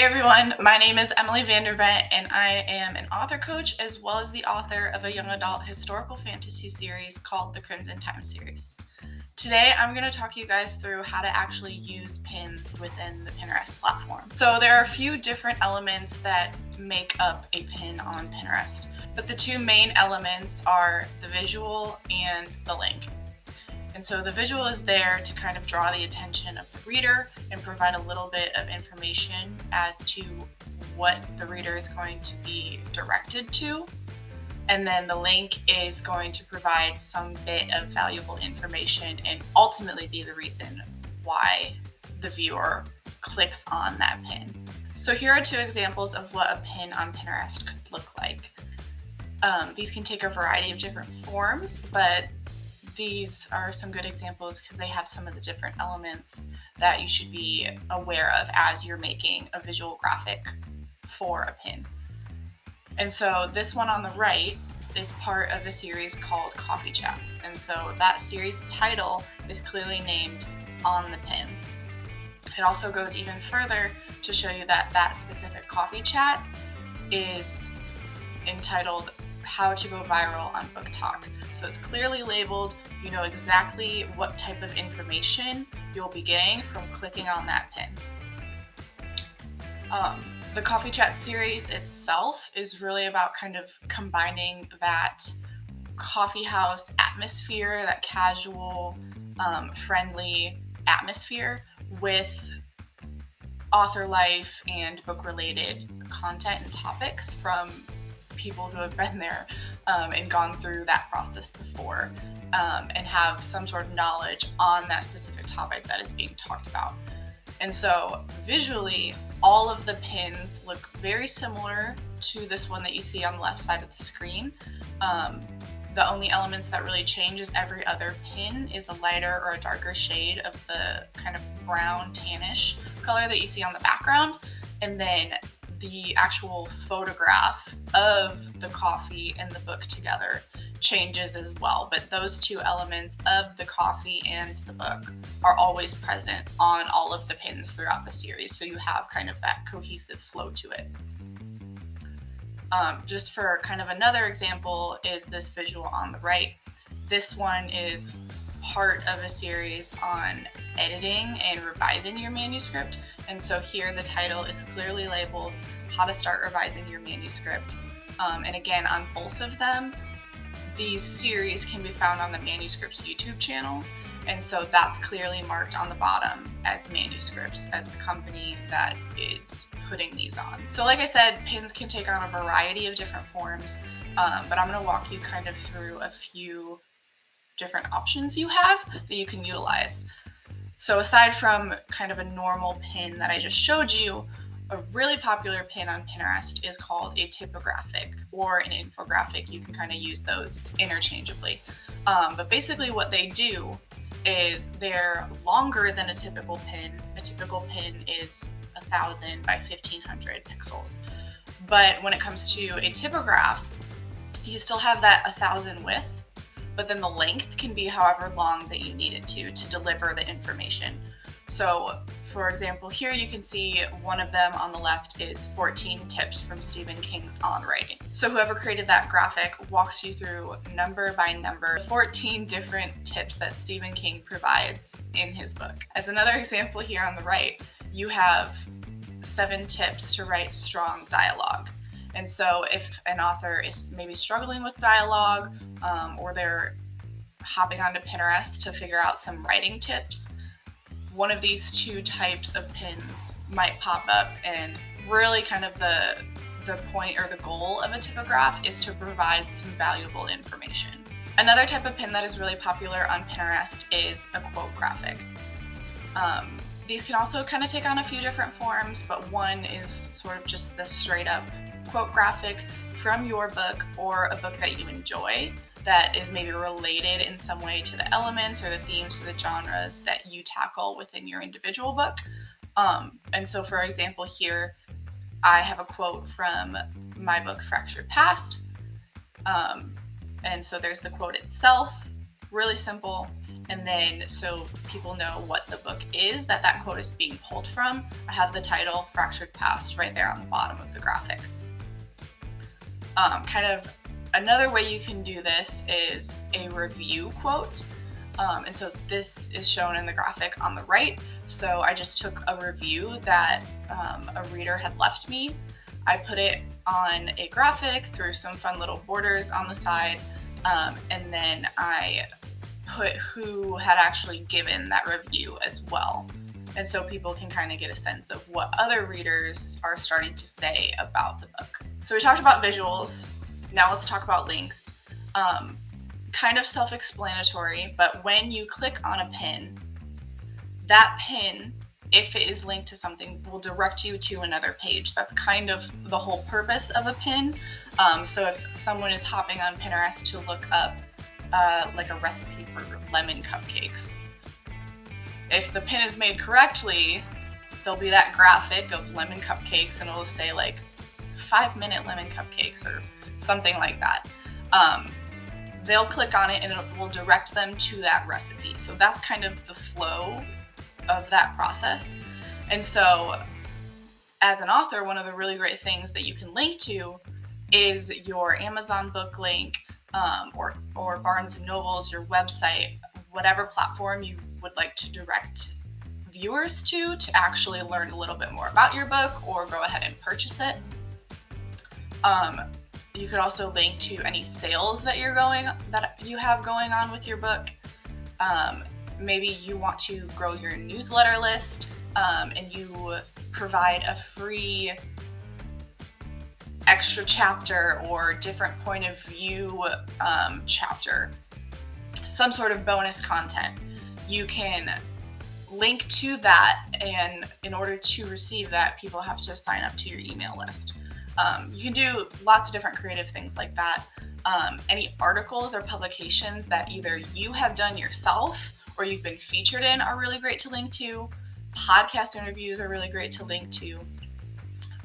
Hey everyone, my name is Emily Vandervent and I am an author coach as well as the author of a young adult historical fantasy series called the Crimson Time series. Today I'm going to talk you guys through how to actually use pins within the Pinterest platform. So there are a few different elements that make up a pin on Pinterest, but the two main elements are the visual and the link. And so the visual is there to kind of draw the attention of the reader and provide a little bit of information as to what the reader is going to be directed to. And then the link is going to provide some bit of valuable information and ultimately be the reason why the viewer clicks on that pin. So here are two examples of what a pin on Pinterest could look like. These can take a variety of different forms, but these are some good examples because they have some of the different elements that you should be aware of as you're making a visual graphic for a pin. And so this one on the right is part of a series called Coffee Chats. And so that series title is clearly named on the pin. It also goes even further to show you that that specific coffee chat is entitled How to Go Viral on Book Talk. So it's clearly labeled, you know exactly what type of information you'll be getting from clicking on that pin. The Coffee Chat series itself is really about kind of combining that coffee house atmosphere, that casual, friendly atmosphere with author life and book related content and topics from people who have been there and gone through that process before and have some sort of knowledge on that specific topic that is being talked about. And so visually, all of the pins look very similar to this one that you see on the left side of the screen. The only elements that really change is every other pin is a lighter or a darker shade of the kind of brown tannish color that you see on the background. And then the actual photograph of the coffee and the book together changes as well. But those two elements of the coffee and the book are always present on all of the pins throughout the series. So you have kind of that cohesive flow to it. Just for kind of another example is this visual on the right. This one is part of a series on editing and revising your manuscript. And so here the title is clearly labeled How to Start Revising Your Manuscript. And again, on both of them, these series can be found on the Manuscripts YouTube channel. And so that's clearly marked on the bottom as Manuscripts, as the company that is putting these on. So like I said, pins can take on a variety of different forms, but I'm going to walk you kind of through a few different options you have that you can utilize. So aside from kind of a normal pin that I just showed you, a really popular pin on Pinterest is called a typographic or an infographic. You can kind of use those interchangeably. But basically what they do is they're longer than a typical pin. A typical pin is 1,000 by 1,500 pixels. But when it comes to a typograph, you still have that 1,000 width, but then the length can be however long that you need it to deliver the information. So for example, here you can see one of them on the left is 14 tips from Stephen King's On Writing. So whoever created that graphic walks you through number by number 14 different tips that Stephen King provides in his book. As another example here on the right, you have 7 tips to write strong dialogue. And so if an author is maybe struggling with dialogue or they're hopping onto Pinterest to figure out some writing tips, one of these two types of pins might pop up, and really kind of the point or the goal of a typograph is to provide some valuable information. Another type of pin that is really popular on Pinterest is a quote graphic. These can also kind of take on a few different forms, but one is sort of just the straight up quote graphic from your book or a book that you enjoy that is maybe related in some way to the elements or the themes or the genres that you tackle within your individual book. And so for example here, I have a quote from my book Fractured Past. And so there's the quote itself, Really simple. And then so people know what the book is that quote is being pulled from, I have the title, Fractured Past, right there on the bottom of the graphic. Kind of another way you can do this is a review quote. And so this is shown in the graphic on the right. So I just took a review that a reader had left me. I put it on a graphic through some fun little borders on the side, and then I put who had actually given that review as well. And so people can kind of get a sense of what other readers are starting to say about the book. So we talked about visuals. Now let's talk about links. Kind of self-explanatory, but when you click on a pin, that pin, if it is linked to something, will direct you to another page. That's kind of the whole purpose of a pin. So if someone is hopping on Pinterest to look up like a recipe for lemon cupcakes, if the pin is made correctly, there'll be that graphic of lemon cupcakes and it'll say like 5-minute lemon cupcakes or something like that. They'll click on it and it will direct them to that recipe. So that's kind of the flow of that process. And so as an author, one of the really great things that you can link to is your Amazon book link, or Barnes and Noble's, your website, whatever platform you would like to direct viewers to actually learn a little bit more about your book or go ahead and purchase it. You could also link to any sales that you have going on with your book. Maybe you want to grow your newsletter list, and you provide a free extra chapter or different point of view chapter, some sort of bonus content. You can link to that, and in order to receive that, people have to sign up to your email list. You can do lots of different creative things like that. Any articles or publications that either you have done yourself or you've been featured in are really great to link to. Podcast interviews are really great to link to.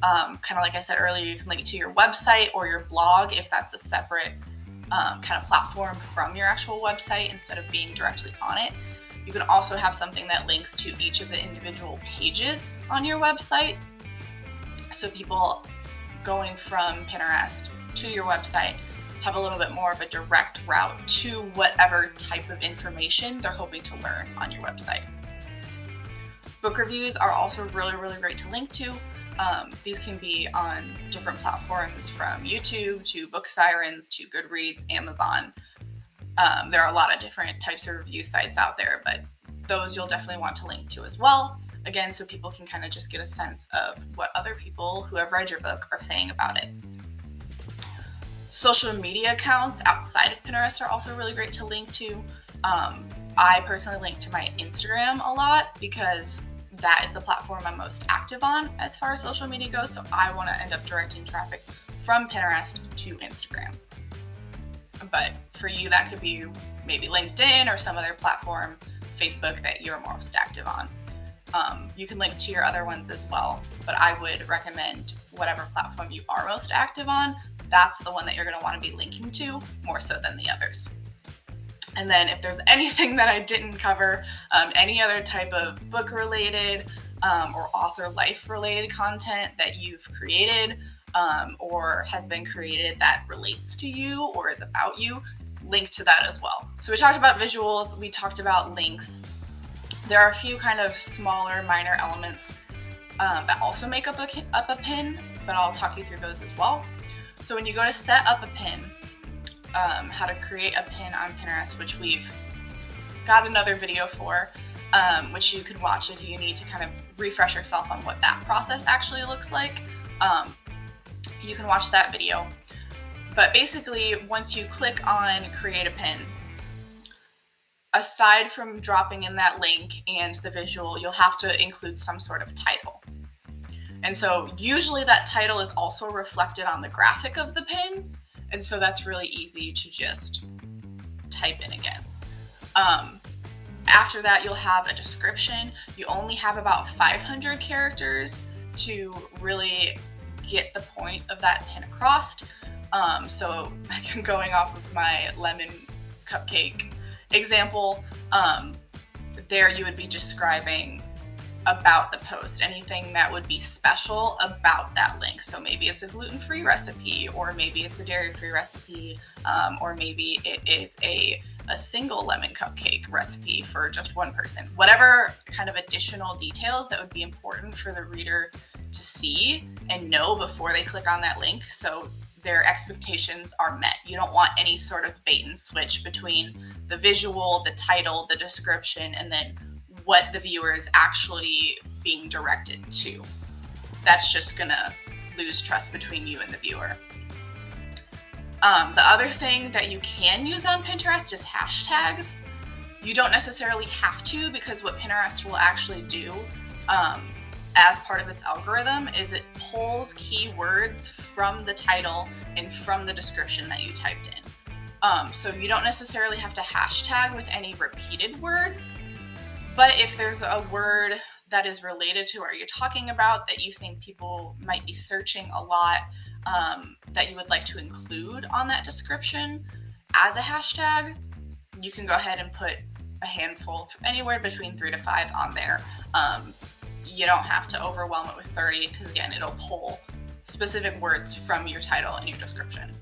Kind of like I said earlier, you can link to your website or your blog if that's a separate kind of platform from your actual website instead of being directly on it. You can also have something that links to each of the individual pages on your website. So people going from Pinterest to your website have a little bit more of a direct route to whatever type of information they're hoping to learn on your website. Book reviews are also really, really great to link to. These can be on different platforms from YouTube to Book Sirens to Goodreads, Amazon. There are a lot of different types of review sites out there, but those you'll definitely want to link to as well. Again, so people can kind of just get a sense of what other people who have read your book are saying about it. Social media accounts outside of Pinterest are also really great to link to. I personally link to my Instagram a lot because that is the platform I'm most active on as far as social media goes. So I want to end up directing traffic from Pinterest to Instagram. But for you, that could be maybe LinkedIn or some other platform, Facebook, that you're most active on. You can link to your other ones as well, but I would recommend whatever platform you are most active on, that's the one that you're going to want to be linking to more so than the others. And then if there's anything that I didn't cover, any other type of book related or author life related content that you've created or has been created that relates to you or is about you, link to that as well. So we talked about visuals, we talked about links. There are a few kind of smaller minor elements that also make up a pin, but I'll talk you through those as well. So when you go to set up a pin, how to create a pin on Pinterest, which we've got another video for, which you could watch if you need to kind of refresh yourself on what that process actually looks like. You can watch that video. But basically, once you click on create a pin, aside from dropping in that link and the visual, you'll have to include some sort of title. And so usually that title is also reflected on the graphic of the pin. And so that's really easy to just type in again. After that, you'll have a description. You only have about 500 characters to really get the point of that pin across. So going off of my lemon cupcake example, there you would be describing about the post, anything that would be special about that link. So maybe it's a gluten-free recipe, or maybe it's a dairy-free recipe, or maybe it is a single lemon cupcake recipe for just one person. Whatever kind of additional details that would be important for the reader to see and know before they click on that link, so their expectations are met. You don't want any sort of bait and switch between the visual, the title, the description, and then what the viewer is actually being directed to. That's just gonna lose trust between you and the viewer. The other thing that you can use on Pinterest is hashtags. You don't necessarily have to, because what Pinterest will actually do as part of its algorithm is it pulls keywords from the title and from the description that you typed in. So you don't necessarily have to hashtag with any repeated words, but if there's a word that is related to what you're talking about that you think people might be searching a lot, that you would like to include on that description as a hashtag, you can go ahead and put a handful, anywhere between 3 to 5 on there. You don't have to overwhelm it with 30, because again, it'll pull specific words from your title and your description.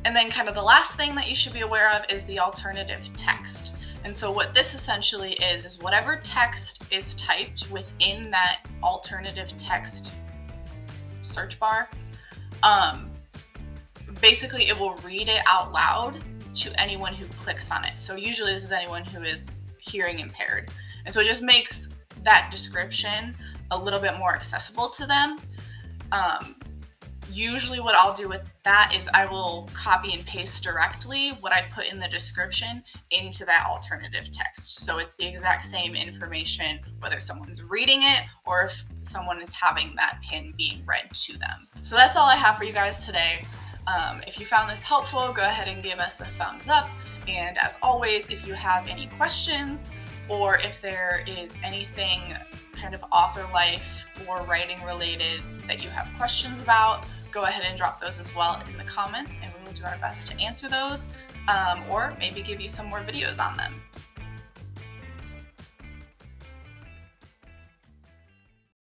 And then kind of the last thing that you should be aware of is the alternative text. And so what this essentially is whatever text is typed within that alternative text search bar, basically it will read it out loud to anyone who clicks on it. So usually this is anyone who is hearing impaired. And so it just makes that description a little bit more accessible to them. Usually what I'll do with that is I will copy and paste directly what I put in the description into that alternative text. So it's the exact same information, whether someone's reading it or if someone is having that pin being read to them. So that's all I have for you guys today. If you found this helpful, go ahead and give us a thumbs up. And as always, if you have any questions, or if there is anything kind of author life or writing related that you have questions about, go ahead and drop those as well in the comments, and we will do our best to answer those, or maybe give you some more videos on them.